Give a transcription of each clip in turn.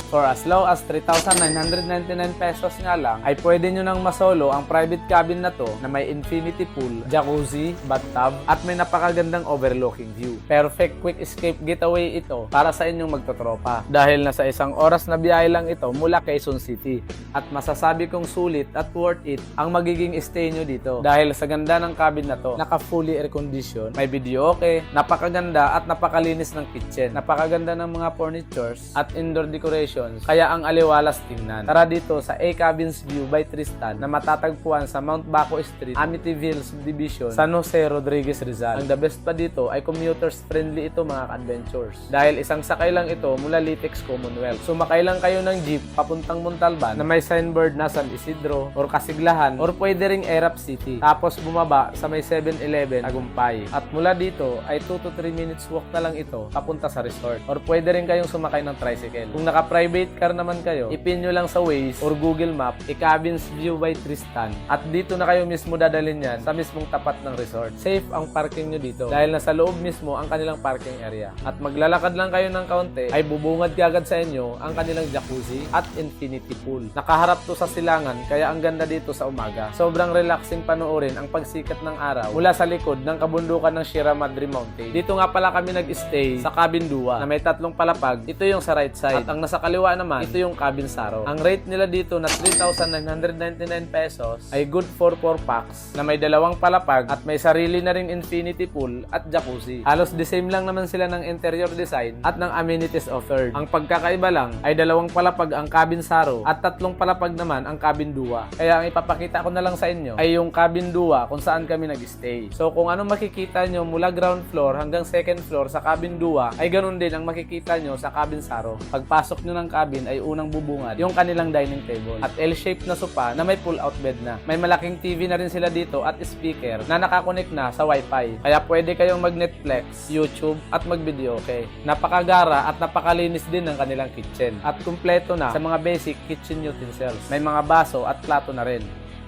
For as low as 3,999 pesos nga lang, ay pwede nyo nang masolo ang private cabin na to na may infinity pool, jacuzzi, bathtub, at may napakagandang overlooking view. Perfect quick escape getaway ito para sa inyong magtotropa. Dahil nasa 1 oras na biyahe lang ito mula Quezon City. At masasabi kong sulit at worth it ang magiging stay nyo dito. Dahil sa ganda ng cabin na to, naka fully air condition, may video okay, napakaganda at napakalinis ng kitchen, napakaganda ng mga furnitures at indoor decorations, kaya ang aliwalas tingnan. Tara dito sa A Cabins View by Tristan na matatagpuan sa Mount Baco Street, Amityville Subdivision, San Jose, Rodriguez, Rizal. Ang the best pa dito ay commuters friendly ito mga adventures. Dahil isang sakay lang ito mula Litex Commonwealth. Sumakay lang kayo ng jeep papuntang Montalban na may signboard na San Isidro or Kasiglahan or pwede ring Erap City. Tapos bumaba sa may 7-Eleven Tagumpay. At mula dito ay 2 to 3 minutes walk na lang ito papunta sa resort. Or pwede rin kayong sumakay ng tricycle. Kung naka-private car naman kayo, ipin nyo lang sa Waze or Google Map, Cabins View by Tristan. At dito na kayo mismo dadalhin yan sa mismong tapat ng resort. Safe ang parking nyo dito dahil nasa loob mismo ang kanilang parking area. At maglalakad lang kayo ng kaunti ay bubungad kagad sa inyo ang kanilang jacuzzi at infinity pool. Nakaharap to sa silangan kaya ang ganda dito sa umaga. Sobrang relaxing panoorin ang pagsikat ng araw mula sa likod ng kabundukan ng Sierra Madre Mountain. Dito nga pala kami nag-stay sa Cabin Dua na may 3 palapag. Ito yung sa right side. At ang nasa kaliwa naman, ito yung Cabin Saro. Ang rate nila dito na 3,999 pesos ay good for 4 packs na may 2 palapag at may sarili na ring infinity pool at jacuzzi. Halos the same lang naman sila ng interior design at ng amenities offered. Ang pagkakaiba lang ay 2 palapag ang Cabin Saro at 3 palapag naman ang Cabin Dua. Kaya ang ipapakita ko na lang sa inyo ay yung Cabin Dua kung saan kami nag-stay. So kung ano makikita nyo mula ground floor hanggang 2nd floor sa Cabin Dua ay ganun din ang makikita nyo sa Cabin Saro. Pagpasok nyo ng cabin ay unang bubungad yung kanilang dining table at L-shaped na sofa na may pull-out bed na. May malaking TV na rin sila dito at speaker na nakakonect na sa Wi-Fi. Kaya pwede kayong mag-Netflix, YouTube at mag-video okay. Napakagara at napakalinis din ng kanilang kitchen. At kumpleto na sa mga basic kitchen utensils. May mga baso at plato na rin.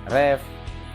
Ref,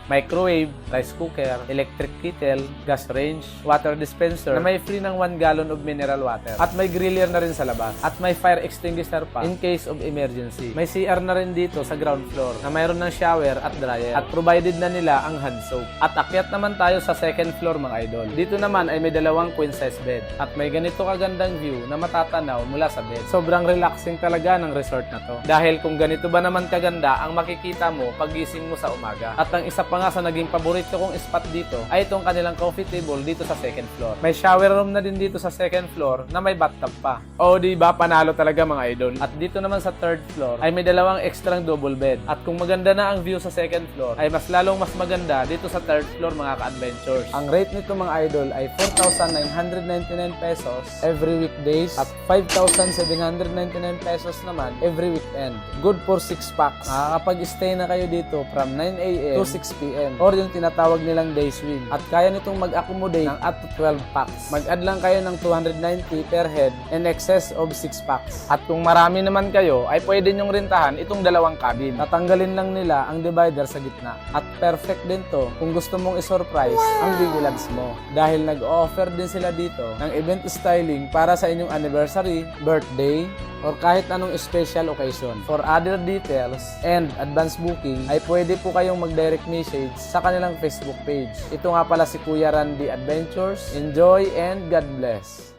microwave, rice cooker, electric kettle, gas range, water dispenser na may free ng 1 gallon of mineral water. At may griller na rin sa labas. At may fire extinguisher pa in case of emergency. May CR na rin dito sa ground floor na mayroon ng shower at dryer. At provided na nila ang hand soap. At akyat naman tayo sa 2nd floor mga idol. Dito naman ay may 2 queen size bed. At may ganito kagandang view na matatanaw mula sa bed. Sobrang relaxing talaga ng resort na to. Dahil kung ganito ba naman kaganda ang makikita mo pagising mo sa umaga. At ang isa pa nga sa naging paborito kong spot dito ay itong kanilang coffee table dito sa 2nd floor. May shower room na din dito sa 2nd floor na may bathtub pa. O diba panalo talaga mga idol. At dito naman sa 3rd floor ay may 2 extra double bed. At kung maganda na ang view sa 2nd floor ay mas maganda dito sa 3rd floor mga ka-adventures. Ang rate nito mga idol ay 4,999 pesos every weekdays at 5,799 pesos naman every weekend. Good for 6 packs. Makakapag-stay na kayo dito from 9 a.m. to 6 p.m. or yung tinatawag nilang day swim. At kaya nitong mag-accommodate ng up to 12 packs. Mag-add lang kayo ng 290 per head in excess of 6 packs. At kung marami naman kayo, ay pwede nyong rentahan itong 2 cabin. Tatanggalin lang nila ang divider sa gitna. At perfect din to kung gusto mong isurprise ang Digilags mo. Dahil nag-offer din sila dito ng event styling para sa inyong anniversary, birthday, or kahit anong special occasion. For other details and advance booking, ay pwede po kayong mag-direct message sa kanilang Facebook page. Ito nga pala si Kuya Randy Adventures. Enjoy and God bless!